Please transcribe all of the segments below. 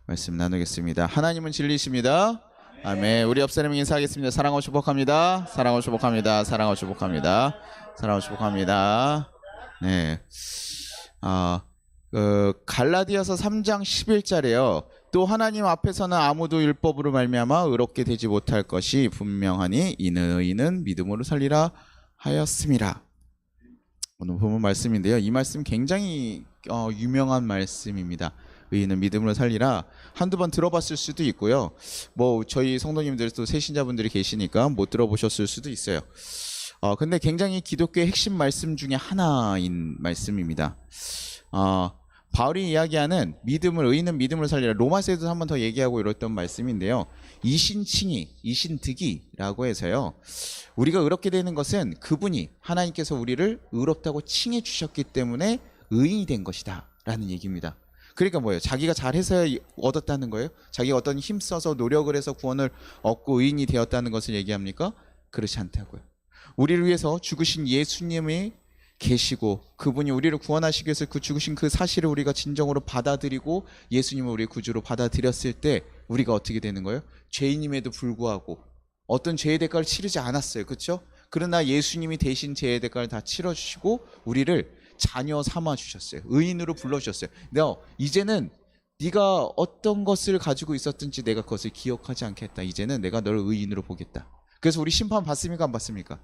말씀 나누겠습니다. 하나님은 진리이십니다. 아멘. 우리 옆 사람 인사하겠습니다. 사랑하고 축복합니다. 사랑하고 축복합니다. 사랑하고 축복합니다. 사랑하고 축복합니다. 네. 갈라디아서 3장 11절에요. 또 하나님 앞에서는 아무도 율법으로 말미암아 의롭게 되지 못할 것이 분명하니 이는 의인은 믿음으로 살리라 하였음이라. 오늘 본문 말씀인데요. 이 말씀 굉장히 유명한 말씀입니다. 의인은 믿음으로 살리라. 한두 번 들어봤을 수도 있고요. 뭐 저희 성도님들도 새신자분들이 계시니까 못 들어보셨을 수도 있어요. 근데 굉장히 기독교의 핵심 말씀 중에 하나인 말씀입니다. 바울이 이야기하는 의인은 믿음으로 살리라. 로마서에도 한 번 더 얘기하고 이랬던 말씀인데요. 이신칭의, 이신득이라고 해서요. 우리가 의롭게 되는 것은 그분이 하나님께서 우리를 의롭다고 칭해 주셨기 때문에 의인이 된 것이다 라는 얘기입니다. 그러니까 뭐예요? 자기가 잘해서 얻었다는 거예요? 자기가 어떤 힘써서 노력을 해서 구원을 얻고 의인이 되었다는 것을 얘기합니까? 그렇지 않다고요. 우리를 위해서 죽으신 예수님이 계시고 그분이 우리를 구원하시기 위해서 그 죽으신 그 사실을 우리가 진정으로 받아들이고 예수님을 우리의 구주로 받아들였을 때 우리가 어떻게 되는 거예요? 죄인임에도 불구하고 어떤 죄의 대가를 치르지 않았어요. 그렇죠? 그러나 예수님이 대신 죄의 대가를 다 치러주시고 우리를 자녀 삼아 주셨어요. 의인으로 불러주셨어요. 이제는 네가 어떤 것을 가지고 있었든지 내가 그것을 기억하지 않겠다. 이제는 내가 너를 의인으로 보겠다. 그래서 우리 심판 받습니까? 안 받습니까?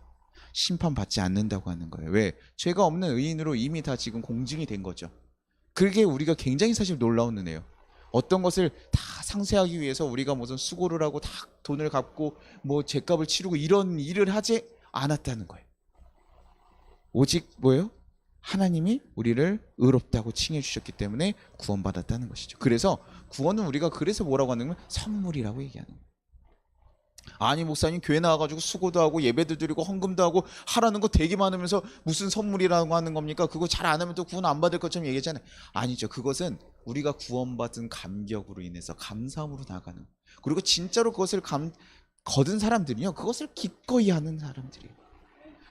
심판받지 않는다고 하는 거예요. 왜? 죄가 없는 의인으로 이미 다 지금 공증이 된 거죠. 그게 우리가 굉장히 사실 놀라운 은혜예요. 어떤 것을 다 상쇄하기 위해서 우리가 무슨 수고를 하고 다 돈을 갚고 뭐 죄값을 치르고 이런 일을 하지 않았다는 거예요. 오직 뭐예요? 하나님이 우리를 의롭다고 칭해 주셨기 때문에 구원받았다는 것이죠. 그래서 구원은 우리가 그래서 뭐라고 하는 거면 선물이라고 얘기하는 거예요. 아니 목사님 교회 나와가지고 수고도 하고 예배도 드리고 헌금도 하고 하라는 거 되게 많으면서 무슨 선물이라고 하는 겁니까? 그거 잘 안 하면 또 구원 안 받을 것처럼 얘기하잖아요. 아니죠. 그것은 우리가 구원받은 감격으로 인해서 감사함으로 나가는 거예요. 그리고 진짜로 그것을 거둔 사람들이요, 그것을 기꺼이 하는 사람들이에요.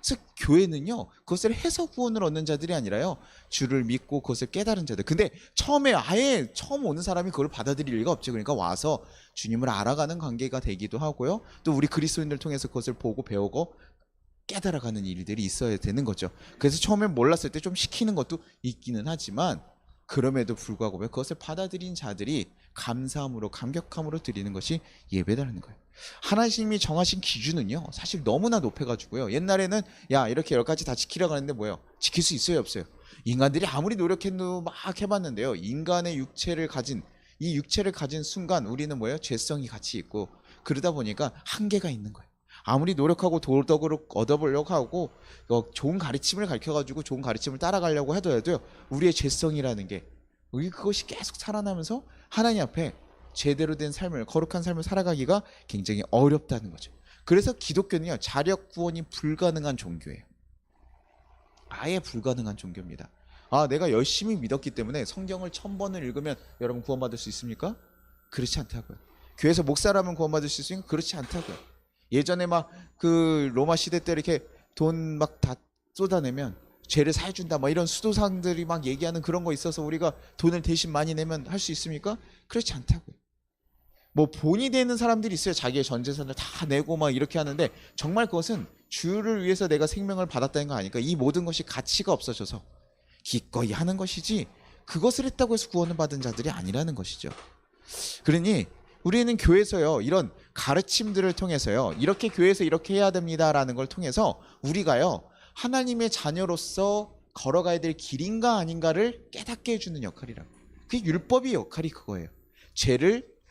그래서 교회는요, 그것을 해서 구원을 얻는 자들이 아니라요, 주를 믿고 그것을 깨달은 자들. 근데 처음에 아예 처음 오는 사람이 그걸 받아들일 리가 없죠. 그러니까 와서 주님을 알아가는 관계가 되기도 하고요, 또 우리 그리스도인들 통해서 그것을 보고 배우고 깨달아가는 일들이 있어야 되는 거죠. 그래서 처음에 몰랐을 때 좀 시키는 것도 있기는 하지만 그럼에도 불구하고 그것을 받아들인 자들이 감사함으로 감격함으로 드리는 것이 예배라는 거예요. 하나님이 정하신 기준은요, 사실 너무나 높아가지고요, 옛날에는 야 이렇게 10가지 다 지키려고 하는데 뭐예요? 지킬 수 있어요 없어요? 인간들이 아무리 노력해도 막 해봤는데요, 인간의 육체를 가진 순간 우리는 뭐예요? 죄성이 같이 있고 그러다 보니까 한계가 있는 거예요. 아무리 노력하고 도덕으로 얻어보려고 하고 좋은 가르침을 가르쳐가지고 좋은 가르침을 따라가려고 해도요, 우리의 죄성이라는 게 그것이 계속 살아나면서 하나님 앞에 제대로 된 삶을, 거룩한 삶을 살아가기가 굉장히 어렵다는 거죠. 그래서 기독교는요, 자력 구원이 불가능한 종교예요. 아예 불가능한 종교입니다. 내가 열심히 믿었기 때문에 성경을 1000번을 읽으면 여러분 구원받을 수 있습니까? 그렇지 않다고요. 교회에서 목사라면 구원받을 수 있습니까? 그렇지 않다고요. 예전에 막 그 로마 시대 때 이렇게 돈 막 다 쏟아내면 죄를 사해준다 막 이런 수도상들이 막 얘기하는 그런 거 있어서 우리가 돈을 대신 많이 내면 할 수 있습니까? 그렇지 않다고요. 뭐 본이 되는 사람들이 있어요. 자기의 전 재산을 다 내고 막 이렇게 하는데 정말 그것은 주를 위해서 내가 생명을 받았다는 거 아니까 이 모든 것이 가치가 없어져서 기꺼이 하는 것이지 그것을 했다고 해서 구원을 받은 자들이 아니라는 것이죠. 그러니 우리는 교회에서요, 이런 가르침들을 통해서요, 이렇게 교회에서 이렇게 해야 됩니다라는 걸 통해서 우리가요, 하나님의 자녀로서 걸어가야 될 길인가 아닌가를 깨닫게 해주는 역할이라고. 그게 율법의 역할이 그거예요.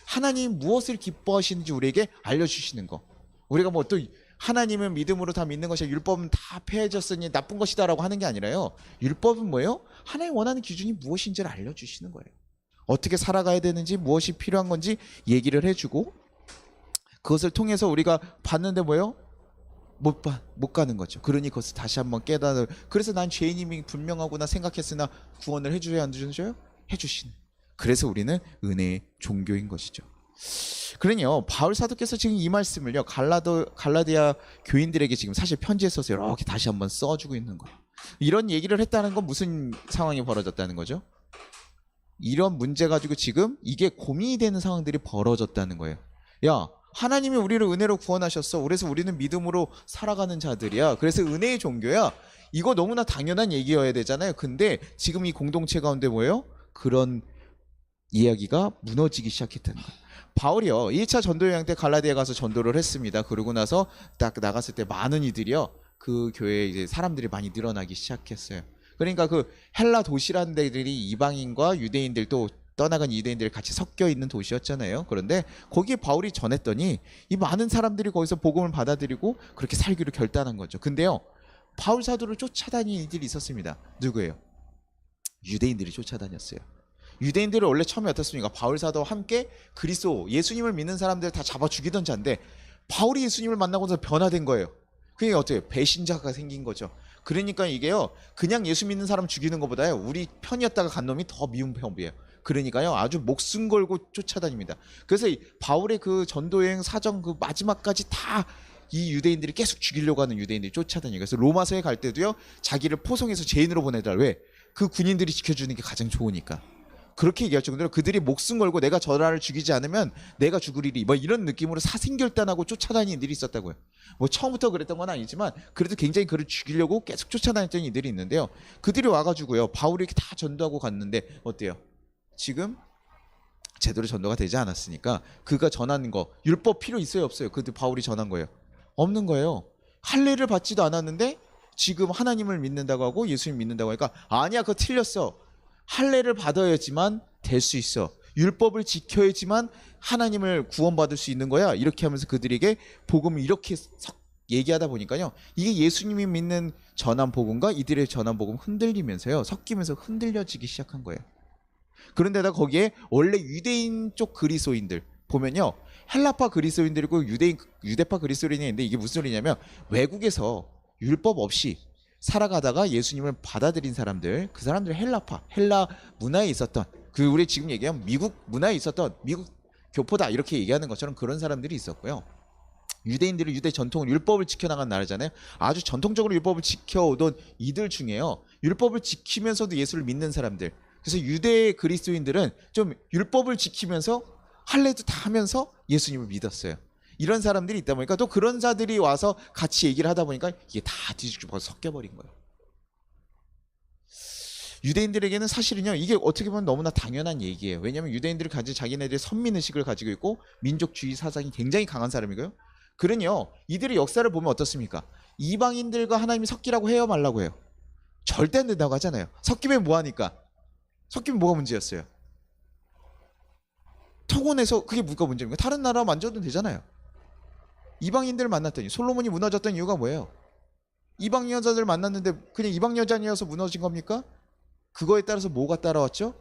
하나님 무엇을 기뻐하시는지 우리에게 알려주시는 거. 우리가 뭐 또 하나님은 믿음으로 다 믿는 것이야, 율법은 다 폐해졌으니 나쁜 것이다라고 하는 게 아니라요, 율법은 뭐예요? 하나님 원하는 기준이 무엇인지를 알려주시는 거예요. 어떻게 살아가야 되는지, 무엇이 필요한 건지 얘기를 해주고, 그것을 통해서 우리가 봤는데 뭐예요? 못 가는 거죠. 그러니 그것을 다시 한번 깨닫는. 그래서 난 죄인임이 분명하구나 생각했으나 구원을 해주셔야 안 해주셔요? 해주시는. 그래서 우리는 은혜의 종교인 것이죠. 그러니요, 바울 사도께서 지금 이 말씀을요, 갈라디아 교인들에게 지금 사실 편지에 써서 이렇게 다시 한번 써주고 있는 거예요. 이런 얘기를 했다는 건 무슨 상황이 벌어졌다는 거죠? 이런 문제 가지고 지금 이게 고민이 되는 상황들이 벌어졌다는 거예요. 야, 하나님이 우리를 은혜로 구원하셨어. 그래서 우리는 믿음으로 살아가는 자들이야. 그래서 은혜의 종교야. 이거 너무나 당연한 얘기여야 되잖아요. 근데 지금 이 공동체 가운데 뭐예요? 그런 이야기가 무너지기 시작했다는 거예요. 바울이요, 1차 전도 여행 때 갈라디아에 가서 전도를 했습니다. 그러고 나서 딱 나갔을 때 많은 이들이요, 그 교회에 이제 사람들이 많이 늘어나기 시작했어요. 그러니까 그 헬라 도시라는 데들이 이방인과 유대인들 또 떠나간 유대인들이 같이 섞여 있는 도시였잖아요. 그런데 거기에 바울이 전했더니 이 많은 사람들이 거기서 복음을 받아들이고 그렇게 살기로 결단한 거죠. 근데요, 바울 사도를 쫓아다니는 이들이 있었습니다. 누구예요? 유대인들이 쫓아다녔어요. 유대인들은 원래 처음에 어떻습니까? 바울 사도와 함께 그리스도 예수님을 믿는 사람들 다 잡아 죽이던 자인데 바울이 예수님을 만나고 나서 변화된 거예요. 그게 어때요? 배신자가 생긴 거죠. 그러니까 이게요, 그냥 예수 믿는 사람 죽이는 것보다요, 우리 편이었다가 간 놈이 더 미운 편이에요. 그러니까요, 아주 목숨 걸고 쫓아다닙니다. 그래서 이 바울의 그 전도여행 사정 그 마지막까지 다 이 유대인들이 계속 죽이려고 하는 유대인들이 쫓아다니고, 그래서 로마서에 갈 때도요, 자기를 포송해서 죄인으로 보내달라. 왜? 그 군인들이 지켜주는 게 가장 좋으니까. 그렇게 얘기할 정도로 그들이 목숨 걸고 내가 저라를 죽이지 않으면 내가 죽으리리, 뭐 이런 느낌으로 사생결단하고 쫓아다니는 일이 있었다고요. 뭐 처음부터 그랬던 건 아니지만 그래도 굉장히 그를 죽이려고 계속 쫓아다녔던 이들이 있는데요, 그들이 와가지고요, 바울이 이렇게 다 전도하고 갔는데 어때요? 지금 제대로 전도가 되지 않았으니까 그가 전하는 거 율법 필요 있어요, 없어요? 그때 바울이 전한 거예요? 없는 거예요. 할례를 받지도 않았는데 지금 하나님을 믿는다고 하고 예수님 믿는다고 하니까 아니야, 그거 틀렸어. 할례를 받아야지만 될 수 있어. 율법을 지켜야지만 하나님을 구원받을 수 있는 거야. 이렇게 하면서 그들에게 복음을 이렇게 얘기하다 보니까요, 이게 예수님이 믿는 전한 복음과 이들의 전한 복음 흔들리면서요, 섞이면서 흔들려지기 시작한 거예요. 그런데다 거기에 원래 유대인 쪽 그리스도인들 보면요, 헬라파 그리스도인들이고 유대파 그리스도인이 있는데 이게 무슨 소리냐면 외국에서 율법 없이 살아가다가 예수님을 받아들인 사람들, 그 사람들이 헬라파, 헬라 문화에 있었던, 그 우리 지금 얘기하면 미국 문화에 있었던 미국 교포다 이렇게 얘기하는 것처럼 그런 사람들이 있었고요. 유대인들은 유대 전통을 율법을 지켜나간 나라잖아요. 아주 전통적으로 율법을 지켜오던 이들 중에요, 율법을 지키면서도 예수를 믿는 사람들, 그래서 유대 그리스도인들은 좀 율법을 지키면서 할례도 다 하면서 예수님을 믿었어요. 이런 사람들이 있다 보니까 또 그런 자들이 와서 같이 얘기를 하다 보니까 이게 다 뒤집어서 섞여버린 거예요. 유대인들에게는 사실은요, 이게 어떻게 보면 너무나 당연한 얘기예요. 왜냐하면 유대인들이 가진 자기네들의 선민의식을 가지고 있고 민족주의 사상이 굉장히 강한 사람이고요. 그러니요, 이들의 역사를 보면 어떻습니까? 이방인들과 하나님이 섞이라고 해요, 말라고 해요? 절대 안 된다고 하잖아요. 섞이면 뭐하니까? 섞이면 뭐가 문제였어요? 통혼해서 그게 뭐가 문제입니까? 다른 나라 만져도 되잖아요. 이방인들을 만났더니 솔로몬이 무너졌던 이유가 뭐예요? 이방 여자들 만났는데 그냥 이방 여자니어서 무너진 겁니까? 그거에 따라서 뭐가 따라왔죠?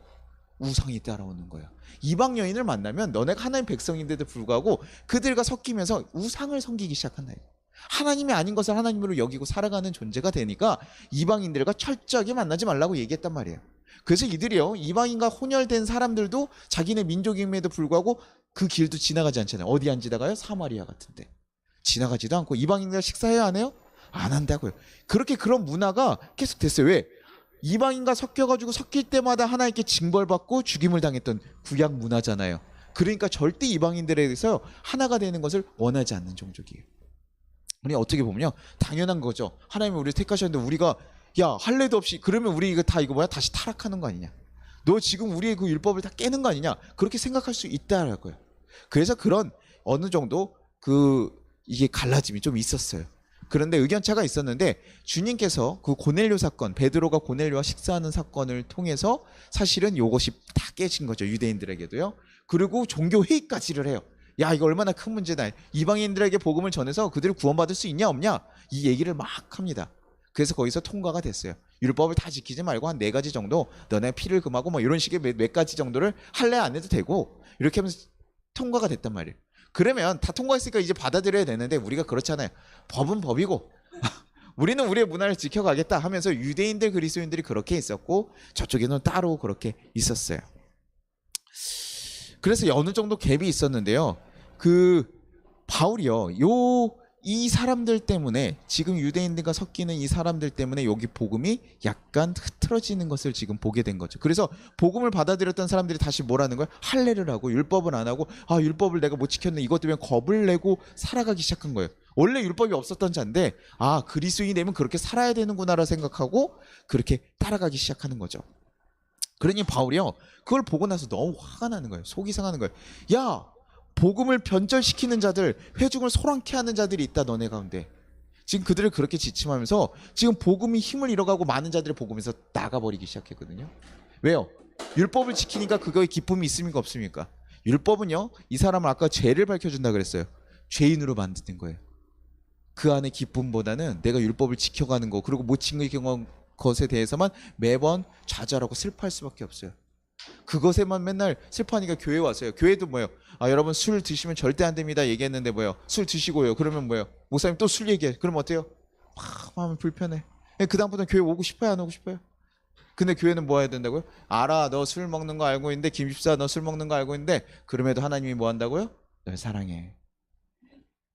우상이 따라오는 거예요. 이방 여인을 만나면 너네가 하나님 백성인데도 불구하고 그들과 섞이면서 우상을 섬기기 시작한다. 하나님이 아닌 것을 하나님으로 여기고 살아가는 존재가 되니까 이방인들과 철저하게 만나지 말라고 얘기했단 말이에요. 그래서 이들이요, 이방인과 혼혈된 사람들도 자기네 민족임에도 불구하고 그 길도 지나가지 않잖아요. 어디 안 지나가요? 사마리아 같은데 지나가지도 않고. 이방인과 식사해야 안 해요? 안 한다고요. 그렇게 그런 문화가 계속 됐어요. 왜? 이방인과 섞여가지고 섞일 때마다 하나님께 징벌받고 죽임을 당했던 구약 문화잖아요. 그러니까 절대 이방인들에 대해서 하나가 되는 것을 원하지 않는 종족이에요. 우리 어떻게 보면요, 당연한 거죠. 하나님이 우리를 택하셨는데 우리가 야, 할례도 없이 그러면 우리 이거 다 이거 뭐야? 다시 타락하는 거 아니냐? 너 지금 우리의 그 율법을 다 깨는 거 아니냐? 그렇게 생각할 수 있다라고요. 그래서 그런 어느 정도 이게 갈라짐이 좀 있었어요. 그런데 의견차가 있었는데 주님께서 그 고넬료 사건, 베드로가 고넬료와 식사하는 사건을 통해서 사실은 이것이 다 깨진 거죠, 유대인들에게도요. 그리고 종교 회의까지를 해요. 야, 이거 얼마나 큰 문제다. 이방인들에게 복음을 전해서 그들을 구원받을 수 있냐 없냐, 이 얘기를 막 합니다. 그래서 거기서 통과가 됐어요. 율법을 다 지키지 말고 한 4가지 정도, 너네 피를 금하고 뭐 이런 식의 몇 가지 정도를 할례 안 해도 되고, 이렇게 하면서 통과가 됐단 말이에요. 그러면 다 통과했으니까 이제 받아들여야 되는데 우리가 그렇잖아요. 법은 법이고 우리는 우리의 문화를 지켜가겠다 하면서 유대인들 그리스도인들이 그렇게 있었고 저쪽에는 따로 그렇게 있었어요. 그래서 어느 정도 갭이 있었는데요, 그 바울이요, 이 사람들 때문에 지금 유대인들과 섞이는 이 사람들 때문에 여기 복음이 약간 흐트러지는 것을 지금 보게 된 거죠. 그래서 복음을 받아들였던 사람들이 다시 뭐라는 거야? 할례를 하고 율법을 안 하고 율법을 내가 못 지켰네 이것 때문에 겁을 내고 살아가기 시작한 거예요. 원래 율법이 없었던 자인데 그리스도인이 되면 그렇게 살아야 되는구나라 생각하고 그렇게 따라가기 시작하는 거죠. 그러니 바울이요 그걸 보고 나서 너무 화가 나는 거예요. 속이 상하는 거예요. 야 복음을 변절시키는 자들, 회중을 소란케 하는 자들이 있다 너네 가운데. 지금 그들을 그렇게 지침하면서 지금 복음이 힘을 잃어가고 많은 자들이 복음에서 나가버리기 시작했거든요. 왜요? 율법을 지키니까 그거에 기쁨이 있습니까 없습니까? 율법은요 이 사람을 아까 죄를 밝혀준다 그랬어요. 죄인으로 만드는 거예요. 그 안에 기쁨보다는 내가 율법을 지켜가는 거 그리고 못 지키는 것에 대해서만 매번 좌절하고 슬퍼할 수밖에 없어요. 그것에만 맨날 슬퍼하니까 교회 왔어요. 교회도 뭐예요? 여러분 술 드시면 절대 안 됩니다 얘기했는데 뭐예요? 술 드시고요. 그러면 뭐예요? 목사님 또 술 얘기해. 그럼 어때요? 마음이 불편해. 그 다음부터는 교회 오고 싶어요? 안 오고 싶어요? 근데 교회는 뭐 해야 된다고요? 알아 너 술 먹는 거 알고 있는데 김집사 너 술 먹는 거 알고 있는데 그럼에도 하나님이 뭐 한다고요? 널 사랑해.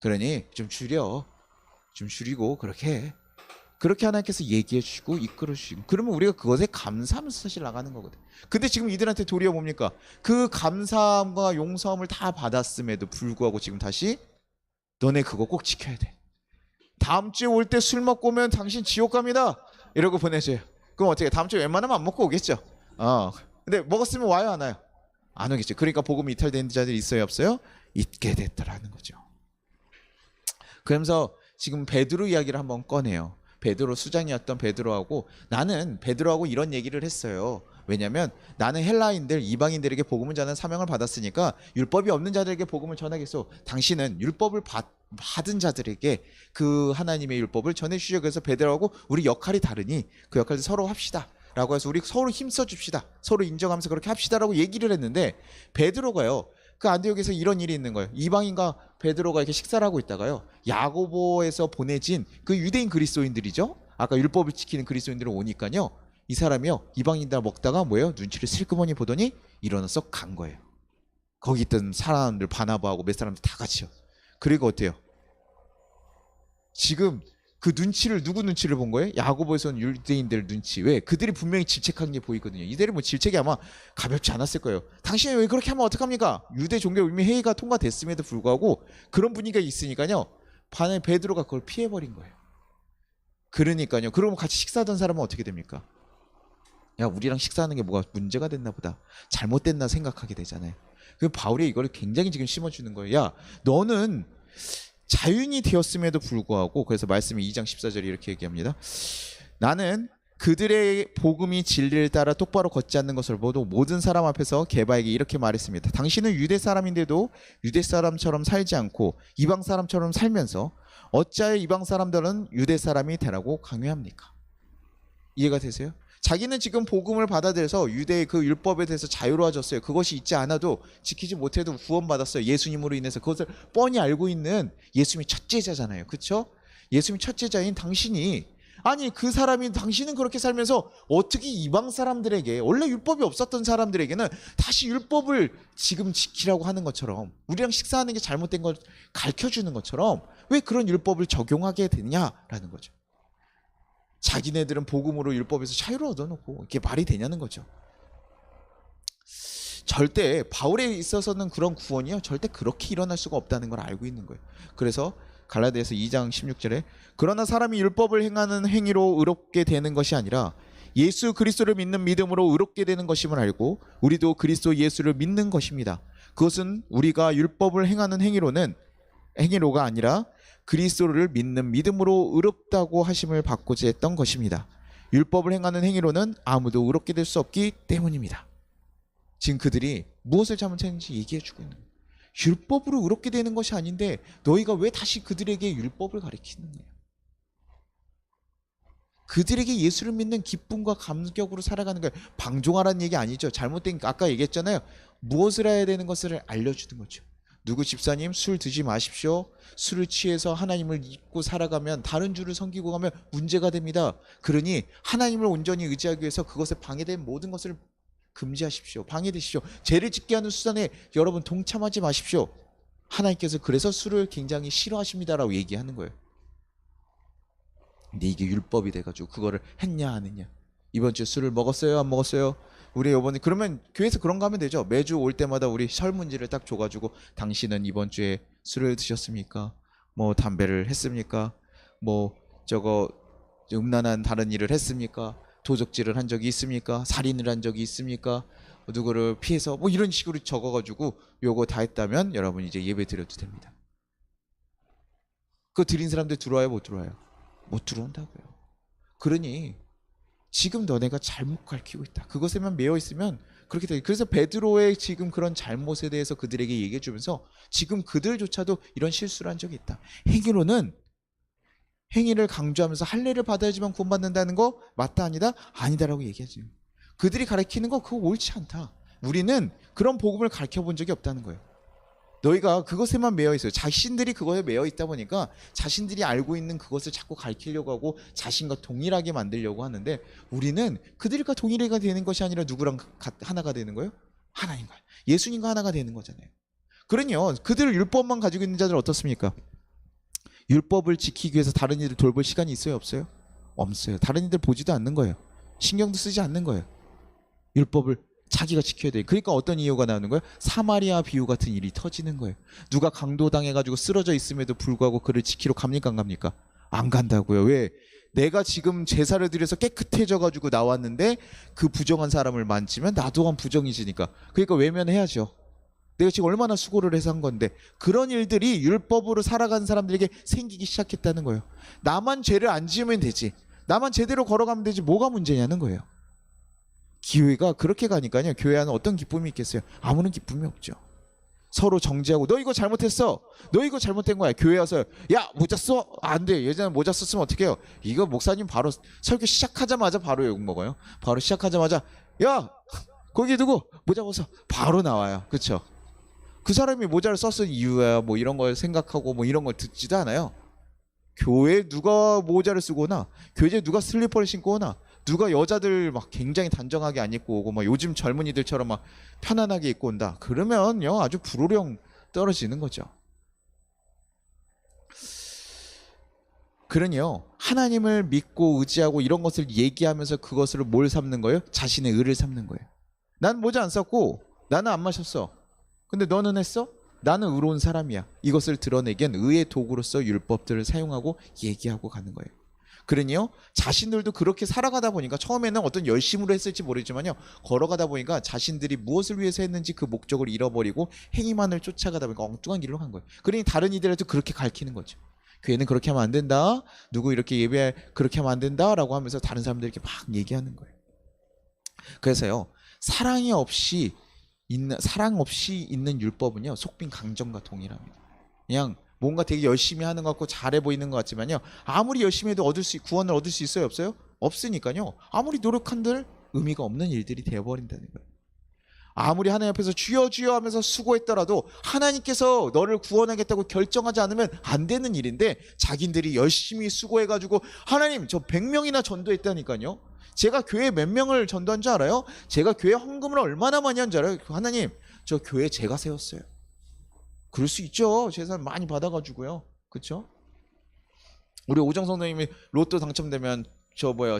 그러니 좀 줄여. 좀 줄이고 그렇게 해. 그렇게 하나님께서 얘기해 주시고 이끌어 주시고 그러면 우리가 그것에 감사하면서 사실 나가는 거거든. 근데 지금 이들한테 도리어 뭡니까? 그 감사함과 용서함을 다 받았음에도 불구하고 지금 다시 너네 그거 꼭 지켜야 돼. 다음 주에 올 때 술 먹고 오면 당신 지옥 갑니다. 이러고 보내줘요. 그럼 어떻게 다음 주에 웬만하면 안 먹고 오겠죠. 근데 먹었으면 와요 안 와요? 안 오겠죠. 그러니까 복음이 이탈된 자들이 있어요 없어요? 있게 됐더라는 거죠. 그러면서 지금 베드로 이야기를 한번 꺼내요. 베드로 수장이었던 베드로하고 나는 베드로하고 이런 얘기를 했어요. 왜냐하면 나는 헬라인들 이방인들에게 복음을 전하는 사명을 받았으니까 율법이 없는 자들에게 복음을 전하겠소. 당신은 율법을 받은 자들에게 그 하나님의 율법을 전해주시오. 그래서 베드로하고 우리 역할이 다르니 그 역할을 서로 합시다 라고 해서 우리 서로 힘써 줍시다. 서로 인정하면서 그렇게 합시다라고 얘기를 했는데 베드로가요 그 안디옥에서 이런 일이 있는 거예요. 이방인과 베드로가 이렇게 식사를 하고 있다가요 야고보에서 보내진 그 유대인 그리스도인들이죠. 아까 율법을 지키는 그리스도인들이 오니까요 이 사람이요 이방인들 먹다가 뭐예요? 눈치를 슬그머니 보더니 일어나서 간 거예요. 거기 있던 사람들 바나바하고 몇 사람들 다 같이요. 그리고 어때요? 지금 그 눈치를 누구 눈치를 본 거예요? 야고보에서 온 유대인들 눈치. 왜? 그들이 분명히 질책한 게 보이거든요. 이들이 뭐 질책이 아마 가볍지 않았을 거예요. 당신이 왜 그렇게 하면 어떡합니까? 유대 종교 이미 회의가 통과됐음에도 불구하고 그런 분위기가 있으니까요. 반에 베드로가 그걸 피해버린 거예요. 그러니까요. 그러면 같이 식사하던 사람은 어떻게 됩니까? 야 우리랑 식사하는 게 뭐가 문제가 됐나 보다. 잘못됐나 생각하게 되잖아요. 그 바울이 이걸 굉장히 지금 심어주는 거예요. 야 너는 자유인이 되었음에도 불구하고 그래서 말씀이 2장 14절에 이렇게 얘기합니다. 나는 그들의 복음이 진리를 따라 똑바로 걷지 않는 것을 보고 모든 사람 앞에서 게바에게 이렇게 말했습니다. 당신은 유대 사람인데도 유대 사람처럼 살지 않고 이방 사람처럼 살면서 어찌하여 이방 사람들은 유대 사람이 되라고 강요합니까? 이해가 되세요? 자기는 지금 복음을 받아들여서 유대의 그 율법에 대해서 자유로워졌어요. 그것이 있지 않아도 지키지 못해도 구원받았어요. 예수님으로 인해서 그것을 뻔히 알고 있는 예수님이 첫제자잖아요. 그렇죠? 예수님이 첫제자인 당신이 아니 그 사람이 당신은 그렇게 살면서 어떻게 이방 사람들에게 원래 율법이 없었던 사람들에게는 다시 율법을 지금 지키라고 하는 것처럼 우리랑 식사하는 게 잘못된 걸 가르쳐주는 것처럼 왜 그런 율법을 적용하게 되냐라는 거죠. 자기네들은 복음으로 율법에서 자유를 얻어놓고 이게 말이 되냐는 거죠. 절대 바울에 있어서는 그런 구원이요 절대 그렇게 일어날 수가 없다는 걸 알고 있는 거예요. 그래서 갈라디아서 2장 16절에 그러나 사람이 율법을 행하는 행위로 의롭게 되는 것이 아니라 예수 그리스도를 믿는 믿음으로 의롭게 되는 것임을 알고 우리도 그리스도 예수를 믿는 것입니다. 그것은 우리가 율법을 행하는 행위로가 아니라 그리스도를 믿는 믿음으로 의롭다고 하심을 받고자 했던 것입니다. 율법을 행하는 행위로는 아무도 의롭게 될 수 없기 때문입니다. 지금 그들이 무엇을 잘못했는지 얘기해주고 있는 거예요. 율법으로 의롭게 되는 것이 아닌데 너희가 왜 다시 그들에게 율법을 가르치느냐. 그들에게 예수를 믿는 기쁨과 감격으로 살아가는 거예요. 방종하라는 얘기 아니죠. 잘못된 아까 얘기했잖아요. 무엇을 해야 되는 것을 알려주는 거죠. 누구 집사님 술 드지 마십시오. 술을 취해서 하나님을 잊고 살아가면 다른 주를 섬기고 가면 문제가 됩니다. 그러니 하나님을 온전히 의지하기 위해서 그것에 방해된 모든 것을 금지하십시오. 방해되십시오. 죄를 짓게 하는 수단에 여러분 동참하지 마십시오. 하나님께서 그래서 술을 굉장히 싫어하십니다라고 얘기하는 거예요. 근데 이게 율법이 돼가지고 그거를 했냐 안 했냐. 이번 주에 술을 먹었어요 안 먹었어요? 우리 이번에 그러면 교회에서 그런 거 하면 되죠. 매주 올 때마다 우리 설문지를 딱 줘가지고 당신은 이번 주에 술을 드셨습니까? 뭐 담배를 했습니까? 뭐 저거 음란한 다른 일을 했습니까? 도적질을 한 적이 있습니까? 살인을 한 적이 있습니까? 누구를 피해서 뭐 이런 식으로 적어가지고 요거 다 했다면 여러분 이제 예배 드려도 됩니다. 그거 드린 사람들 들어와요 못 들어와요? 못 들어온다고요. 그러니 지금 너네가 잘못 가르치고 있다. 그것에만 매여 있으면 그렇게 돼. 그래서 베드로의 지금 그런 잘못에 대해서 그들에게 얘기해 주면서 지금 그들조차도 이런 실수를 한 적이 있다. 행위로는 행위를 강조하면서 할례를 받아야지만 구원받는다는 거 맞다 아니다? 아니다라고 얘기하지. 그들이 가르치는 거 그거 옳지 않다. 우리는 그런 복음을 가르쳐 본 적이 없다는 거예요. 너희가 그것에만 매여 있어요. 자신들이 그거에 매여 있다 보니까 자신들이 알고 있는 그것을 자꾸 가르치려고 하고 자신과 동일하게 만들려고 하는데 우리는 그들과 동일하게 되는 것이 아니라 누구랑 하나가 되는 거예요? 하나님과 예수님과 하나가 되는 거잖아요. 그러니요 그들 율법만 가지고 있는 자들은 어떻습니까? 율법을 지키기 위해서 다른 이들 돌볼 시간이 있어요 없어요? 없어요. 다른 이들 보지도 않는 거예요. 신경도 쓰지 않는 거예요. 율법을 자기가 지켜야 돼. 그러니까 어떤 이유가 나오는 거예요? 사마리아 비유 같은 일이 터지는 거예요. 누가 강도당해가지고 쓰러져 있음에도 불구하고 그를 지키러 갑니까 안 갑니까? 안 간다고요. 왜? 내가 지금 제사를 드려서 깨끗해져가지고 나왔는데 그 부정한 사람을 만지면 나 또한 부정이지니까. 그러니까 외면해야죠. 내가 지금 얼마나 수고를 해서 한 건데 그런 일들이 율법으로 살아가는 사람들에게 생기기 시작했다는 거예요. 나만 죄를 안 지으면 되지. 나만 제대로 걸어가면 되지 뭐가 문제냐는 거예요. 교회가 그렇게 가니까요. 교회 안에 어떤 기쁨이 있겠어요? 아무런 기쁨이 없죠. 서로 정죄하고 너 이거 잘못했어. 너 이거 잘못된 거야. 교회 와서 야 모자 써? 안 돼. 예전에 모자 썼으면 어떻게 해요? 이거 목사님 바로 설교 시작하자마자 바로 욕먹어요. 바로 시작하자마자 야 거기 누구 모자 벗어. 바로 나와요. 그렇죠? 그 사람이 모자를 썼을 이유야 뭐 이런 걸 생각하고 뭐 이런 걸 듣지도 않아요. 교회 누가 모자를 쓰고 오나 교회에 누가 슬리퍼를 신고 오나 누가 여자들 막 굉장히 단정하게 안 입고 오고 막 요즘 젊은이들처럼 막 편안하게 입고 온다. 그러면요 아주 불호령 떨어지는 거죠. 그러니요 하나님을 믿고 의지하고 이런 것을 얘기하면서 그것을 뭘 삼는 거예요? 자신의 의를 삼는 거예요. 난 모자 안 썼고 나는 안 마셨어. 근데 너는 했어? 나는 의로운 사람이야. 이것을 드러내기엔 의의 도구로서 율법들을 사용하고 얘기하고 가는 거예요. 그러니요 자신들도 그렇게 살아가다 보니까 처음에는 어떤 열심으로 했을지 모르지만요 걸어가다 보니까 자신들이 무엇을 위해서 했는지 그 목적을 잃어버리고 행위만을 쫓아가다 보니까 엉뚱한 길로 간 거예요. 그러니 다른 이들한테 그렇게 가르치는 거죠. 교회는 그렇게 하면 안 된다. 누구 이렇게 예배 그렇게 하면 안 된다 라고 하면서 다른 사람들에게 막 얘기하는 거예요. 그래서요 사랑 없이 있는 율법은요 속빈 강정과 동일합니다. 그냥 뭔가 되게 열심히 하는 것 같고 잘해 보이는 것 같지만요 아무리 열심히 해도 구원을 얻을 수 있어요 없어요? 없으니까요 아무리 노력한들 의미가 없는 일들이 되어버린다는 거예요. 아무리 하나님 앞에서 주여 주여 하면서 수고했더라도 하나님께서 너를 구원하겠다고 결정하지 않으면 안 되는 일인데 자기들이 열심히 수고해가지고 하나님 저 100명이나 전도했다니까요. 제가 교회 몇 명을 전도한 줄 알아요? 제가 교회 헌금을 얼마나 많이 한 줄 알아요? 하나님 저 교회 제가 세웠어요. 그럴 수 있죠. 재산 많이 받아가지고요. 그렇죠? 우리 오정 선생님이 로또 당첨되면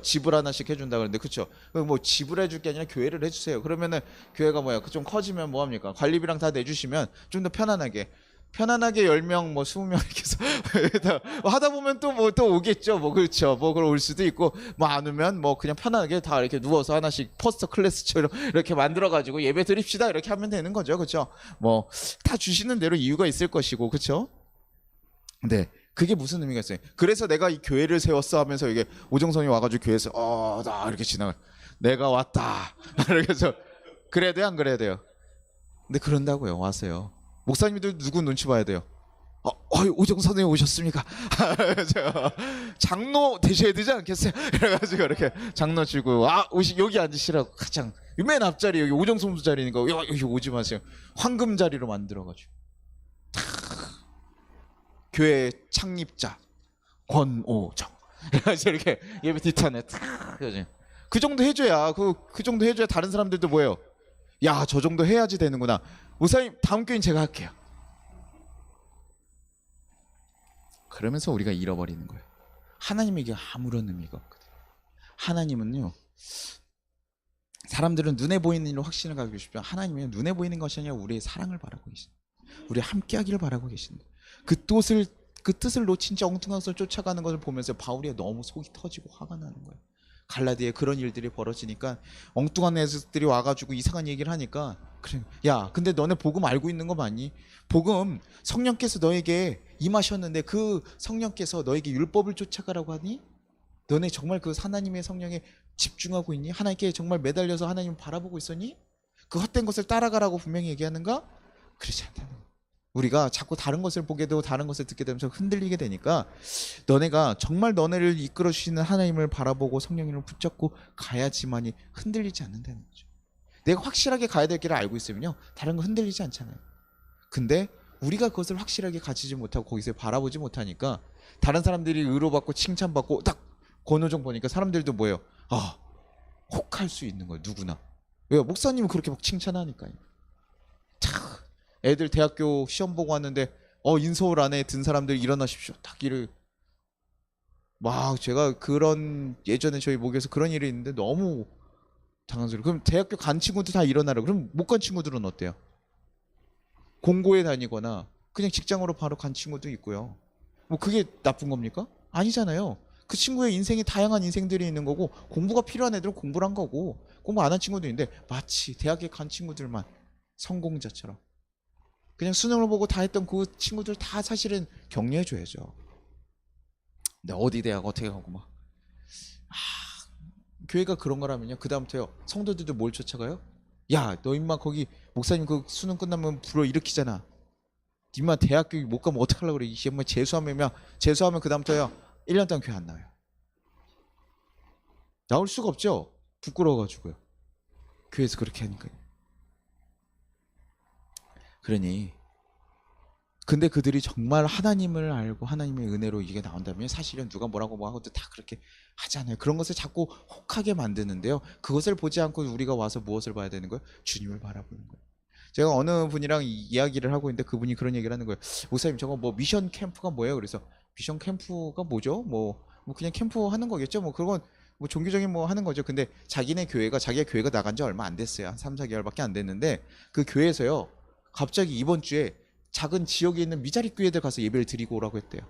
지불 하나씩 해준다 그러는데 그렇죠? 뭐 지불해줄 게 아니라 교회를 해주세요. 그러면은 교회가 좀 커지면 뭐 합니까? 관리비랑 다 내주시면 좀 더 편안하게 10명 뭐 20명 이렇게 해서 하다 보면 또 오겠죠. 뭐 그렇죠. 뭐 그걸 올 수도 있고 뭐 안 오면 뭐 그냥 편안하게 다 이렇게 누워서 하나씩 퍼스트 클래스처럼 이렇게 만들어 가지고 예배 드립시다 이렇게 하면 되는 거죠. 그렇죠? 뭐 다 주시는 대로 이유가 있을 것이고 그렇죠? 네. 그게 무슨 의미가 있어요? 그래서 내가 이 교회를 세웠어 하면서 이게 오정선이 와가지고 교회에서 나 이렇게 지나가 내가 왔다 이렇게 해서 그래야 돼요 안 그래야 돼요? 근데 그런다고요. 와서요. 목사님들 누구 눈치 봐야 돼요? 오정 선생님 오셨습니까? 장로 되셔야 되지 않겠어요? 이래가지고 이렇게 장로 주고 여기 앉으시라고 가장 맨 앞자리 여기 오정선수 자리니까 여기 오지 마세요. 황금 자리로 만들어가지고 교회 창립자 권오정 이렇게 예배 뒷판에 그 정도 해줘야 그 정도 해줘야 다른 사람들도 뭐예요? 야 저 정도 해야지 되는구나. 목사님 다음 교회는 제가 할게요. 그러면서 우리가 잃어버리는 거예요. 하나님에게 아무런 의미가 없거든요. 하나님은요, 사람들은 눈에 보이는 일로 확신을 가지고 싶지만 하나님은 눈에 보이는 것이 아니라 우리의 사랑을 바라고 계신다. 우리 함께하기를 바라고 계신다. 그 뜻을 놓친 채 엉뚱한 것을 쫓아가는 것을 보면서 바울이 너무 속이 터지고 화가 나는 거예요. 갈라디아에 그런 일들이 벌어지니까 엉뚱한 녀석들이 와가지고 이상한 얘기를 하니까 그래, 야 근데 너네 복음 알고 있는 거 맞니? 복음 성령께서 너에게 임하셨는데 그 성령께서 너에게 율법을 쫓아가라고 하니? 너네 정말 그 하나님의 성령에 집중하고 있니? 하나님께 정말 매달려서 하나님을 바라보고 있었니? 그 헛된 것을 따라가라고 분명히 얘기하는가? 그렇지 않다는 거예요. 우리가 자꾸 다른 것을 보게 되고 다른 것을 듣게 되면서 흔들리게 되니까 너네가 정말 너네를 이끌어 주시는 하나님을 바라보고 성령님을 붙잡고 가야지만이 흔들리지 않는다는 거죠. 내가 확실하게 가야 될 길을 알고 있으면요 다른 거 흔들리지 않잖아요. 근데 우리가 그것을 확실하게 가지지 못하고 거기서 바라보지 못하니까 다른 사람들이 의로받고 칭찬받고 딱 권호정 보니까 사람들도 뭐예요? 아, 혹할 수 있는 거예요. 누구나. 왜요? 목사님은 그렇게 막 칭찬하니까요. 참, 애들 대학교 시험 보고 왔는데 인서울 안에 든 사람들 일어나십시오. 딱 일을 막 제가 그런 예전에 저희 목에서 그런 일이 있는데 너무 당황스러워요. 그럼 대학교 간 친구들 다 일어나라. 그럼 못 간 친구들은 어때요? 공고에 다니거나 그냥 직장으로 바로 간 친구도 있고요. 뭐 그게 나쁜 겁니까? 아니잖아요. 그 친구의 인생이 다양한 인생들이 있는 거고 공부가 필요한 애들은 공부를 한 거고 공부 안 한 친구도 있는데 마치 대학에 간 친구들만 성공자처럼 그냥 수능을 보고 다 했던 그 친구들 다 사실은 격려해 줘야죠. 근데 어디 대학 어떻게 가고 막 교회가 그런 거라면요 그 다음부터요 성도들도 뭘 쫓아가요? 야 너 임마 거기 목사님 그 수능 끝나면 불어 일으키잖아. 임마 대학교 못 가면 어떡하려고 그래. 임마 재수하면 그 다음부터요 1년 동안 교회 안 나와요. 나올 수가 없죠. 부끄러워가지고요. 교회에서 그렇게 하니까요. 그러니 근데 그들이 정말 하나님을 알고 하나님의 은혜로 이게 나온다면 사실은 누가 뭐라고 뭐 하고도 다 그렇게 하잖아요. 그런 것을 자꾸 혹하게 만드는데요. 그것을 보지 않고 우리가 와서 무엇을 봐야 되는 거예요? 주님을 바라보는 거예요. 제가 어느 분이랑 이야기를 하고 있는데 그분이 그런 얘기를 하는 거예요. 목사님 저거 뭐 미션 캠프가 뭐예요? 그래서 미션 캠프가 뭐죠? 뭐 그냥 캠프 하는 거겠죠? 뭐 그건 뭐 종교적인 뭐 하는 거죠. 근데 자기네 교회가 자기가 교회가 나간 지 얼마 안 됐어요. 한 3, 4개월밖에 안 됐는데 그 교회에서요. 갑자기 이번 주에 작은 지역에 있는 미자립 교회들 가서 예배를 드리고 오라고 했대요.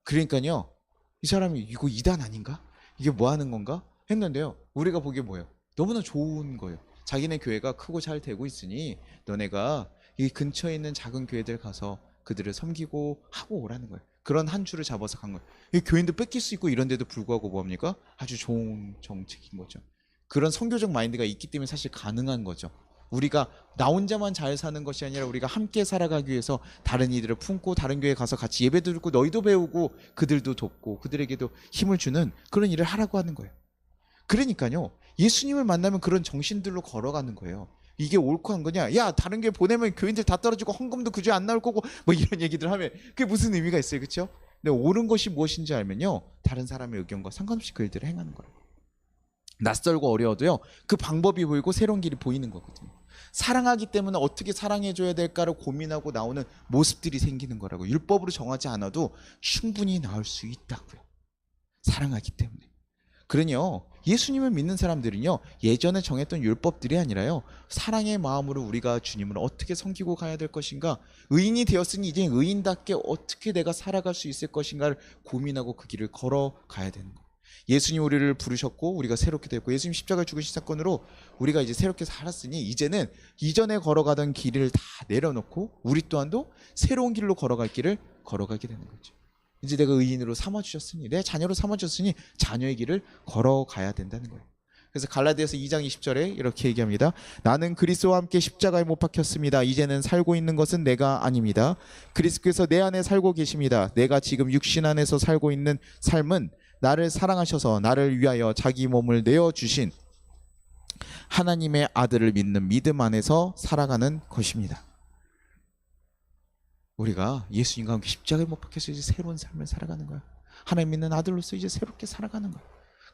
그러니까요. 이 사람이 이거 이단 아닌가? 이게 뭐 하는 건가? 했는데요. 우리가 보기에 뭐예요? 너무나 좋은 거예요. 자기네 교회가 크고 잘 되고 있으니 너네가 이 근처에 있는 작은 교회들 가서 그들을 섬기고 하고 오라는 거예요. 그런 한 줄을 잡아서 간 거예요. 이 교인도 뺏길 수 있고 이런데도 불구하고 뭡니까? 아주 좋은 정책인 거죠. 그런 선교적 마인드가 있기 때문에 사실 가능한 거죠. 우리가 나 혼자만 잘 사는 것이 아니라 우리가 함께 살아가기 위해서 다른 이들을 품고 다른 교회에 가서 같이 예배도 듣고 너희도 배우고 그들도 돕고 그들에게도 힘을 주는 그런 일을 하라고 하는 거예요. 그러니까요. 예수님을 만나면 그런 정신들로 걸어가는 거예요. 이게 옳고 한 거냐? 야 다른 교회 보내면 교인들 다 떨어지고 헌금도 그 주에 안 나올 거고 뭐 이런 얘기들 하면 그게 무슨 의미가 있어요. 그렇죠? 근데 옳은 것이 무엇인지 알면요. 다른 사람의 의견과 상관없이 그 일들을 행하는 거예요. 낯설고 어려워도요. 그 방법이 보이고 새로운 길이 보이는 거거든요. 사랑하기 때문에 어떻게 사랑해줘야 될까를 고민하고 나오는 모습들이 생기는 거라고. 율법으로 정하지 않아도 충분히 나올 수 있다고요. 사랑하기 때문에. 그러니요. 예수님을 믿는 사람들은요. 예전에 정했던 율법들이 아니라요. 사랑의 마음으로 우리가 주님을 어떻게 섬기고 가야 될 것인가. 의인이 되었으니 이제 의인답게 어떻게 내가 살아갈 수 있을 것인가를 고민하고 그 길을 걸어가야 되는 거예요. 예수님 우리를 부르셨고 우리가 새롭게 됐고 예수님 십자가에 죽으신 사건으로 우리가 이제 새롭게 살았으니 이제는 이전에 걸어가던 길을 다 내려놓고 우리 또한도 새로운 길로 걸어갈 길을 걸어가게 되는 거죠. 이제 내가 의인으로 삼아주셨으니 내 자녀로 삼아주셨으니 자녀의 길을 걸어가야 된다는 거예요. 그래서 갈라디아서 2장 20절에 이렇게 얘기합니다. 나는 그리스도와 함께 십자가에 못 박혔습니다. 이제는 살고 있는 것은 내가 아닙니다. 그리스도께서 내 안에 살고 계십니다. 내가 지금 육신 안에서 살고 있는 삶은 나를 사랑하셔서 나를 위하여 자기 몸을 내어주신 하나님의 아들을 믿는 믿음 안에서 살아가는 것입니다. 우리가 예수님과 함께 십자가에 못 박혀서 이제 새로운 삶을 살아가는 거야. 하나님 믿는 아들로서 이제 새롭게 살아가는 거야.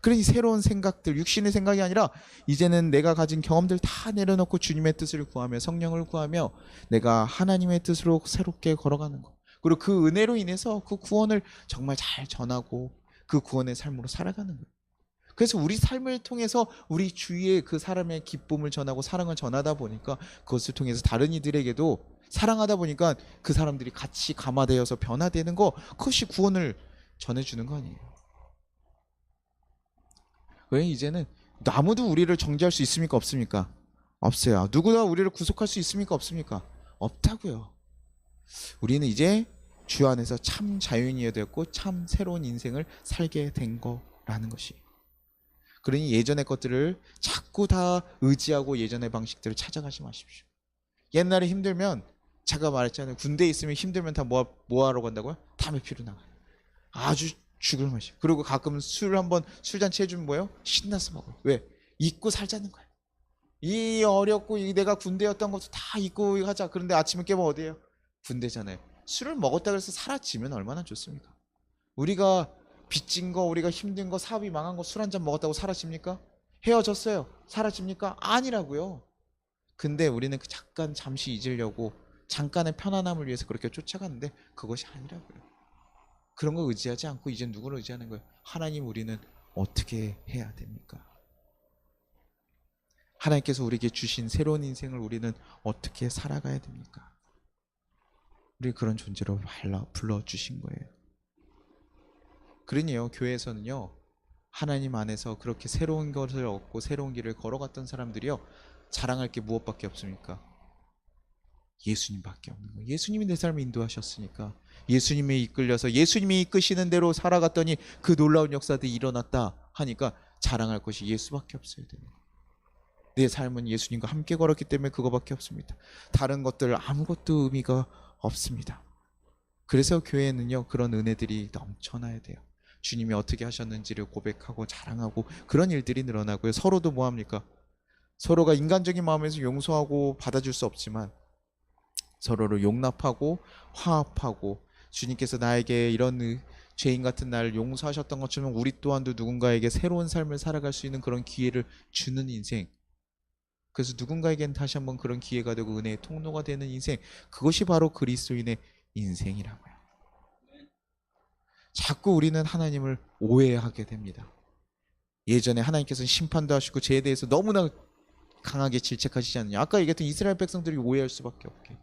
그러니 새로운 생각들, 육신의 생각이 아니라 이제는 내가 가진 경험들 다 내려놓고 주님의 뜻을 구하며 성령을 구하며 내가 하나님의 뜻으로 새롭게 걸어가는 거. 그리고 그 은혜로 인해서 그 구원을 정말 잘 전하고 그 구원의 삶으로 살아가는 거예요. 그래서 우리 삶을 통해서 우리 주위에 그 사람의 기쁨을 전하고 사랑을 전하다 보니까 그것을 통해서 다른 이들에게도 사랑하다 보니까 그 사람들이 같이 감화되어서 변화되는 거, 그것이 구원을 전해주는 거 아니에요. 왜 이제는 아무도 우리를 정죄할 수 있습니까? 없습니까? 없어요. 누구나 우리를 구속할 수 있습니까? 없습니까? 없다고요. 우리는 이제 주 안에서 참 자유인이 되었고 참 새로운 인생을 살게 된 거라는 것이. 그러니 예전의 것들을 자꾸 다 의지하고 예전의 방식들을 찾아가지 마십시오. 옛날에 힘들면 제가 말했잖아요. 군대에 있으면 힘들면 다 뭐 하러 간다고요? 담배 피러 나가요. 아주 죽을 맛이에요. 그리고 가끔 술잔치 해주면 뭐예요? 신나서 먹어요. 왜? 잊고 살자는 거예요. 이 어렵고 내가 군대였던 것도 다 잊고 하자. 그런데 아침에 깨면 어디예요? 군대잖아요. 술을 먹었다 그래서 사라지면 얼마나 좋습니까? 우리가 빚진 거, 우리가 힘든 거, 사업이 망한 거 술 한 잔 먹었다고 사라집니까? 헤어졌어요. 사라집니까? 아니라고요. 근데 우리는 그 잠시 잊으려고 잠깐의 편안함을 위해서 그렇게 쫓아가는데 그것이 아니라고요. 그런 거 의지하지 않고 이제 누구를 의지하는 거예요? 하나님, 우리는 어떻게 해야 됩니까? 하나님께서 우리에게 주신 새로운 인생을 우리는 어떻게 살아가야 됩니까? 우리 그런 존재로 불러주신 거예요. 그러니요, 교회에서는요, 하나님 안에서 그렇게 새로운 것을 얻고 새로운 길을 걸어갔던 사람들이요, 자랑할 게 무엇밖에 없습니까? 예수님밖에 없는 거예요. 예수님이 내 삶을 인도하셨으니까, 예수님에 이끌려서 예수님이 이끄시는 대로 살아갔더니 그 놀라운 역사들이 일어났다 하니까 자랑할 것이 예수밖에 없어야 되는 거예요. 내 삶은 예수님과 함께 걸었기 때문에 그거밖에 없습니다. 다른 것들 아무것도 의미가 없습니다. 그래서 교회에는요, 그런 은혜들이 넘쳐나야 돼요. 주님이 어떻게 하셨는지를 고백하고 자랑하고 그런 일들이 늘어나고요. 서로도 뭐합니까? 서로가 인간적인 마음에서 용서하고 받아줄 수 없지만 서로를 용납하고 화합하고, 주님께서 나에게 이런 죄인 같은 나를 용서하셨던 것처럼 우리 또한도 누군가에게 새로운 삶을 살아갈 수 있는 그런 기회를 주는 인생, 그래서 누군가에겐 다시 한번 그런 기회가 되고 은혜의 통로가 되는 인생, 그것이 바로 그리스도인의 인생이라고요. 자꾸 우리는 하나님을 오해하게 됩니다. 예전에 하나님께서는 심판도 하시고 죄에 대해서 너무나 강하게 질책하시지 않느냐. 아까 얘기했던 이스라엘 백성들이 오해할 수밖에 없게,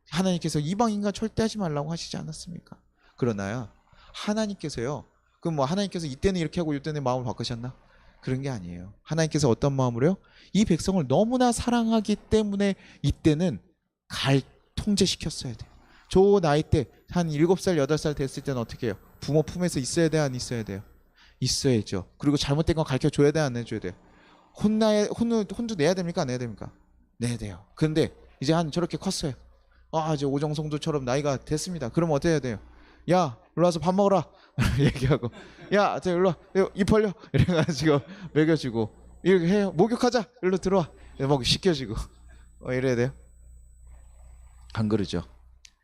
하나님께서 이방인과 절대 하지 말라고 하시지 않았습니까? 그러나요, 하나님께서요, 그럼 뭐 하나님께서 이때는 이렇게 하고 이때는 마음을 바꾸셨나? 그런 게 아니에요. 하나님께서 어떤 마음으로요? 이 백성을 너무나 사랑하기 때문에 이때는 통제시켰어야 돼요. 저 나이 때 한 7살, 8살 됐을 때는 어떻게 해요? 부모 품에서 있어야 돼요? 안 있어야 돼요? 있어야죠. 그리고 잘못된 거 가르쳐줘야 돼요? 안 해줘야 돼요? 혼도 내야 됩니까? 안 내야 됩니까? 내야 돼요. 근데 이제 한 저렇게 컸어요. 이제 오정성도처럼 나이가 됐습니다. 그럼 어떻게 해야 돼요? 야, 일로 와서 밥 먹어라. 얘기하고, 야, 저 일로 와. 입 벌려. 이래가지고 먹여주고, 이렇게 해요. 목욕하자. 일로 들어와. 막 시켜주고. 이래야 돼요? 안 그러죠.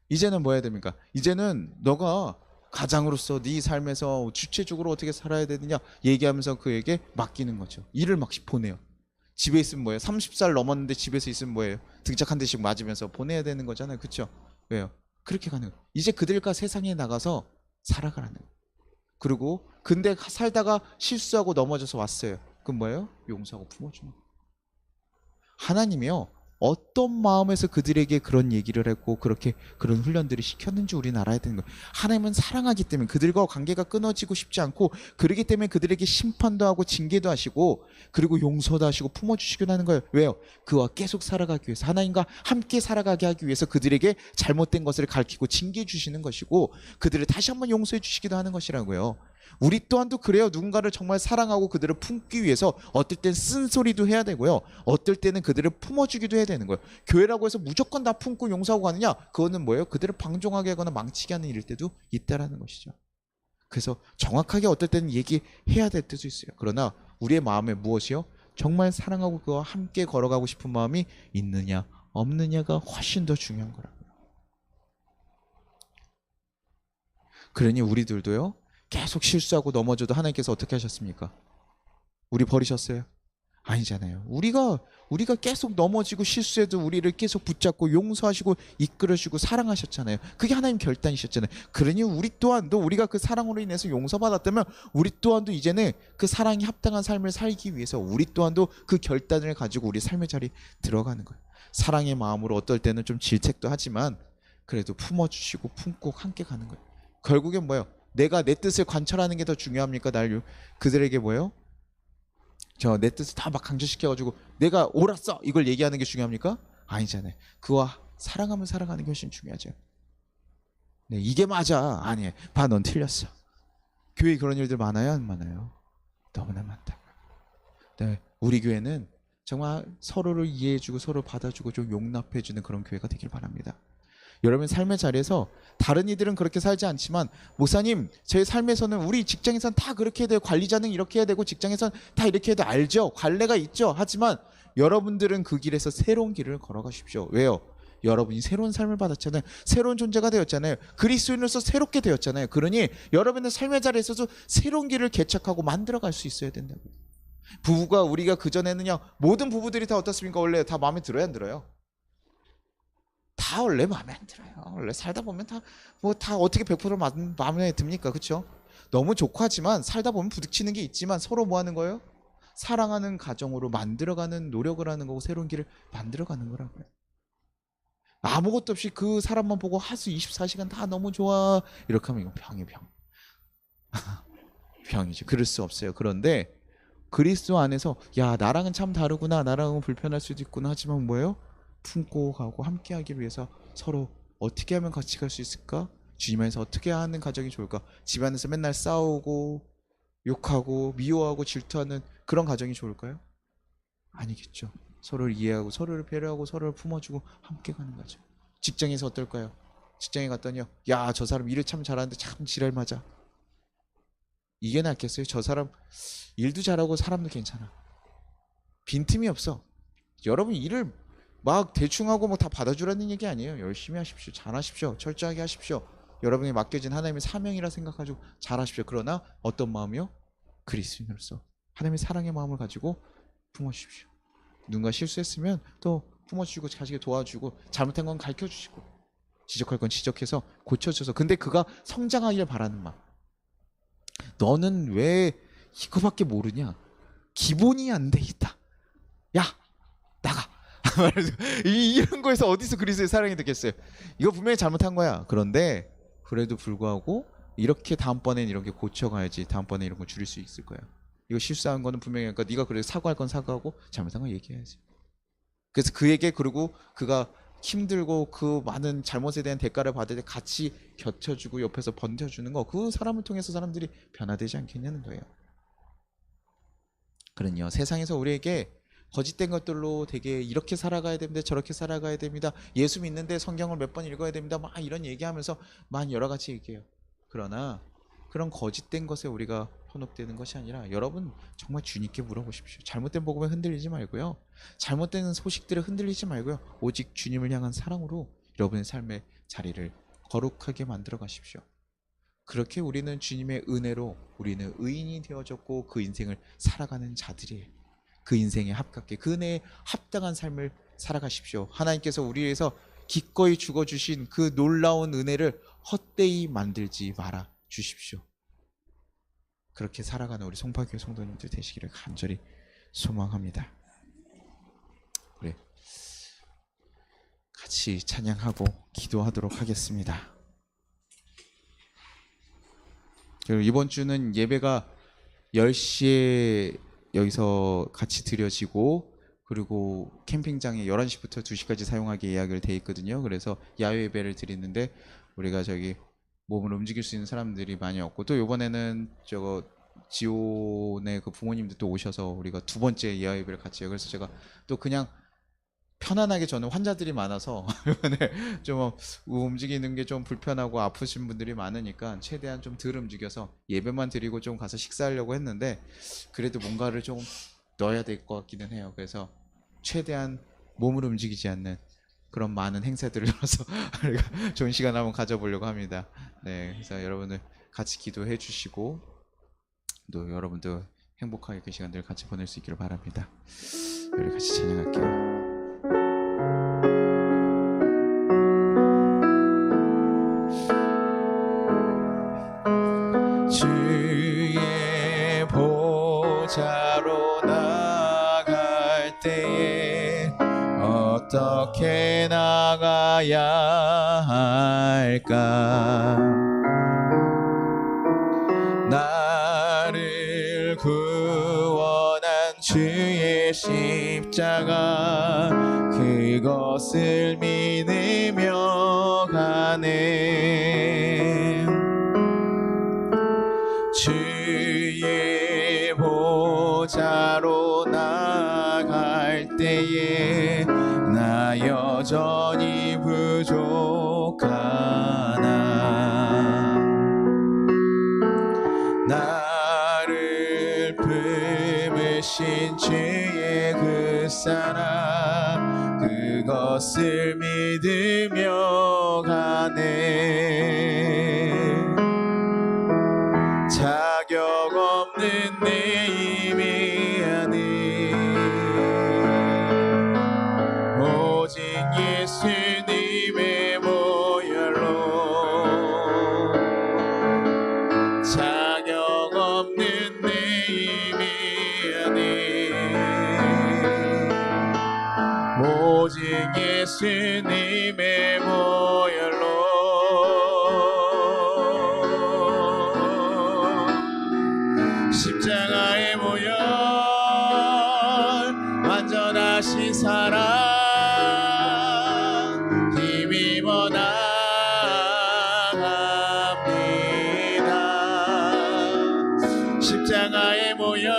이제는 뭐 해야 됩니까? 이제는 너가 가장으로서 네 삶에서 주체적으로 어떻게 살아야 되느냐 얘기하면서 그에게 맡기는 거죠. 일을 막 보내요. 집에 있으면 뭐예요? 30살 넘었는데 집에서 있으면 뭐예요? 등짝 한 대씩 맞으면서 보내야 되는 거잖아요. 그렇죠? 왜요? 그렇게 가는 거예요. 이제 그들과 세상에 나가서 살아가라는 거예요. 그리고 근데 살다가 실수하고 넘어져서 왔어요. 그럼 뭐예요? 용서하고 품어주는 거예요. 하나님이요, 어떤 마음에서 그들에게 그런 얘기를 했고 그렇게 그런 훈련들을 시켰는지 우리는 알아야 되는 거예요. 하나님은 사랑하기 때문에 그들과 관계가 끊어지고 싶지 않고, 그러기 때문에 그들에게 심판도 하고 징계도 하시고 그리고 용서도 하시고 품어주시기도 하는 거예요. 왜요? 그와 계속 살아가기 위해서, 하나님과 함께 살아가게 하기 위해서 그들에게 잘못된 것을 가르치고 징계해 주시는 것이고 그들을 다시 한번 용서해 주시기도 하는 것이라고요. 우리 또한도 그래요. 누군가를 정말 사랑하고 그들을 품기 위해서 어떨 땐 쓴소리도 해야 되고요, 어떨 때는 그들을 품어주기도 해야 되는 거예요. 교회라고 해서 무조건 다 품고 용서하고 가느냐? 그거는 뭐예요? 그들을 방종하게 하거나 망치게 하는 일일 때도 있다라는 것이죠. 그래서 정확하게 어떨 때는 얘기해야 될 때도 있어요. 그러나 우리의 마음에 무엇이요? 정말 사랑하고 그와 함께 걸어가고 싶은 마음이 있느냐 없느냐가 훨씬 더 중요한 거라고요. 그러니 우리들도요, 계속 실수하고 넘어져도 하나님께서 어떻게 하셨습니까? 우리 버리셨어요? 아니잖아요. 우리가 계속 넘어지고 실수해도 우리를 계속 붙잡고 용서하시고 이끌으시고 사랑하셨잖아요. 그게 하나님 결단이셨잖아요. 그러니 우리 또한도 우리가 그 사랑으로 인해서 용서받았다면 우리 또한도 이제는 그 사랑이 합당한 삶을 살기 위해서 우리 또한도 그 결단을 가지고 우리 삶의 자리에 들어가는 거예요. 사랑의 마음으로 어떨 때는 좀 질책도 하지만 그래도 품어주시고 품고 함께 가는 거예요. 결국엔 뭐예요? 내가 내 뜻을 관철하는 게 더 중요합니까? 그들에게 뭐예요? 내 뜻을 다 막 강조시켜가지고 내가 옳았어 이걸 얘기하는 게 중요합니까? 아니잖아요. 그와 사랑하면 살아가는 게 훨씬 중요하죠. 네, 이게 맞아. 아니에요. 봐, 넌 틀렸어. 교회 그런 일들 많아요, 안 많아요? 너무나 많다. 네, 우리 교회는 정말 서로를 이해해주고 서로 받아주고 좀 용납해주는 그런 교회가 되길 바랍니다. 여러분 삶의 자리에서 다른 이들은 그렇게 살지 않지만 목사님 제 삶에서는 우리 직장에서는 다 그렇게 해야 돼요. 관리자는 이렇게 해야 되고 직장에서는 다 이렇게 해야 돼. 알죠? 관례가 있죠. 하지만 여러분들은 그 길에서 새로운 길을 걸어가십시오. 왜요? 여러분이 새로운 삶을 받았잖아요. 새로운 존재가 되었잖아요. 그리스도인으로서 새롭게 되었잖아요. 그러니 여러분의 삶의 자리에서도 새로운 길을 개척하고 만들어갈 수 있어야 된다고요. 부부가 우리가 그전에는요 모든 부부들이 다 어떻습니까? 원래 다 마음에 들어요 안 들어요? 다 원래 마음에 안 들어요. 원래 살다 보면 다 어떻게 100% 마음에 듭니까? 그렇죠? 너무 좋고 하지만 살다 보면 부딪히는 게 있지만 서로 뭐 하는 거예요? 사랑하는 가정으로 만들어가는 노력을 하는 거고 새로운 길을 만들어가는 거라고요. 아무것도 없이 그 사람만 보고 하수 24시간 다 너무 좋아 이렇게 하면 이건 병이에요. 병. 병이죠. 그럴 수 없어요. 그런데 그리스도 안에서 야 나랑은 참 다르구나 나랑은 불편할 수도 있구나 하지만 뭐예요? 품고 가고 함께 하기 위해서 서로 어떻게 하면 같이 갈 수 있을까? 주님 안에서 어떻게 하는 가정이 좋을까? 집안에서 맨날 싸우고 욕하고 미워하고 질투하는 그런 가정이 좋을까요? 아니겠죠. 서로를 이해하고 서로를 배려하고 서로를 품어주고 함께 가는 거죠. 직장에서 어떨까요? 직장에 갔더니요 야 저 사람 일을 참 잘하는데 참 지랄 맞아. 이게 낫겠어요? 저 사람 일도 잘하고 사람도 괜찮아. 빈틈이 없어. 여러분 일을 막 대충 하고 뭐 다 받아주라는 얘기 아니에요. 열심히 하십시오. 잘하십시오. 철저하게 하십시오. 여러분이 맡겨진 하나님의 사명이라 생각하시고 잘하십시오. 그러나 어떤 마음이요? 그리스도인으로서 하나님의 사랑의 마음을 가지고 품어주십시오. 누군가 실수했으면 또 품어주시고 자식을 도와주고 잘못한 건 가르쳐주시고 지적할 건 지적해서 고쳐줘서 근데 그가 성장하기를 바라는 마음. 너는 왜 이거밖에 모르냐? 기본이 안 돼 있다. 야 나가. 이런 거에서 어디서 그리스도의 사랑이 되겠어요? 이거 분명히 잘못한 거야. 그런데 그래도 불구하고 이렇게 다음번엔 이렇게 고쳐가야지. 다음번에 이런 거 줄일 수 있을 거야. 이거 실수한 거는 분명히 그러니까 네가 그래 사과할 건 사과하고 잘못한 건 얘기해야지. 그래서 그에게 그리고 그가 힘들고 그 많은 잘못에 대한 대가를 받을 때 같이 곁쳐주고 옆에서 번져주는 거 그 사람을 통해서 사람들이 변화되지 않겠냐는 거예요. 그런요 세상에서 우리에게 거짓된 것들로 되게 이렇게 살아가야 됩니다. 저렇게 살아가야 됩니다. 예수 믿는데 성경을 몇 번 읽어야 됩니다. 막 이런 얘기하면서 만 여러 가지 얘기해요. 그러나 그런 거짓된 것에 우리가 현혹되는 것이 아니라 여러분 정말 주님께 물어보십시오. 잘못된 복음에 흔들리지 말고요. 잘못된 소식들에 흔들리지 말고요. 오직 주님을 향한 사랑으로 여러분의 삶의 자리를 거룩하게 만들어 가십시오. 그렇게 우리는 주님의 은혜로 우리는 의인이 되어졌고 그 인생을 살아가는 자들이에요. 그 인생에 합깝게 그 은혜에 합당한 삶을 살아가십시오. 하나님께서 우리 위해서 기꺼이 죽어주신 그 놀라운 은혜를 헛되이 만들지 말아 주십시오. 그렇게 살아가는 우리 송파교회 성도님들 되시기를 간절히 소망합니다. 우리 같이 찬양하고 기도하도록 하겠습니다. 그리고 이번 주는 예배가 10시에 여기서 같이 드려지고 그리고 캠핑장에 11시부터 2시까지 사용하게 예약을 돼 있거든요. 그래서 야외 예배를 드리는데 우리가 저기 몸을 움직일 수 있는 사람들이 많이 없고 또 이번에는 지온의 그 부모님들 또 오셔서 우리가 두 번째 야외 예배를 같이 해요. 그래서 제가 또 그냥 편안하게 저는 환자들이 많아서 이번에 좀 움직이는 게 좀 불편하고 아프신 분들이 많으니까 최대한 좀 덜 움직여서 예배만 드리고 좀 가서 식사하려고 했는데 그래도 뭔가를 좀 넣어야 될 것 같기는 해요. 그래서 최대한 몸을 움직이지 않는 그런 많은 행사들을 열어서 우리가 좋은 시간 한번 가져보려고 합니다. 네, 그래서 여러분들 같이 기도해 주시고 또 여러분들 행복하게 그 시간들을 같이 보낼 수 있기를 바랍니다. 우리 같이 찬양할게요. 주의 보좌로 나갈 때에 어떻게 나가야 할까? 나를 구원한 주의 십자가 그것을 믿으며 가네. 주의 보좌로 나갈 때에 나 여전히 부족하나. 나를 품으신 주의 그 사랑 그것을 믿으며 가네. 자격 없는 내 힘이 아닌 오직 예수님의 보혈로 자격 없는 내 힘이 아닌 오직 예수님의 보혈로 십자가의 보혈 완전하신 사랑 힘입어 나갑니다. 십자가의 보혈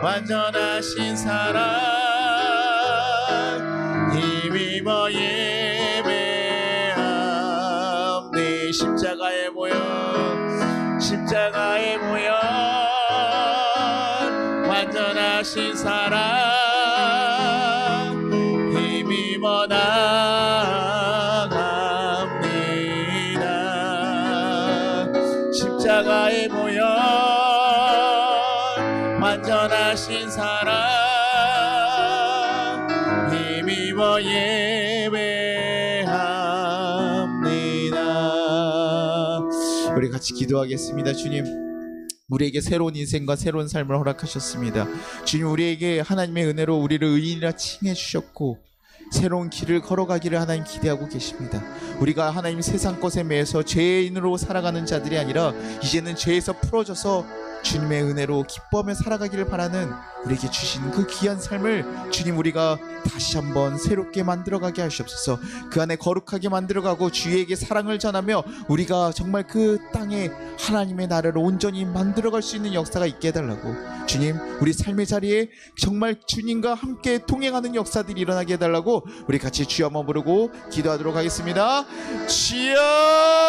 완전하신 사랑 힘입어 예배합니다. 십자가의 보혈 십자가의 보혈 완전하신 사랑 힘입어 나갑니다. 십자가의 보혈 완전하신 사랑 힘입어 예배합니다. 우리 같이 기도하겠습니다. 주님, 우리에게 새로운 인생과 새로운 삶을 허락하셨습니다. 주님, 우리에게 하나님의 은혜로 우리를 의인이라 칭해 주셨고 새로운 길을 걸어가기를 하나님 기대하고 계십니다. 우리가 하나님 세상 것에 매여서 죄인으로 살아가는 자들이 아니라 이제는 죄에서 풀어져서 주님의 은혜로 기뻐하며 살아가기를 바라는 우리에게 주신 그 귀한 삶을 주님 우리가 다시 한번 새롭게 만들어가게 하시옵소서. 그 안에 거룩하게 만들어가고 주위에게 사랑을 전하며 우리가 정말 그 땅에 하나님의 나라를 온전히 만들어갈 수 있는 역사가 있게 해달라고. 주님, 우리 삶의 자리에 정말 주님과 함께 동행하는 역사들이 일어나게 해달라고 우리 같이 주여 한번 부르고 기도하도록 하겠습니다. 주여!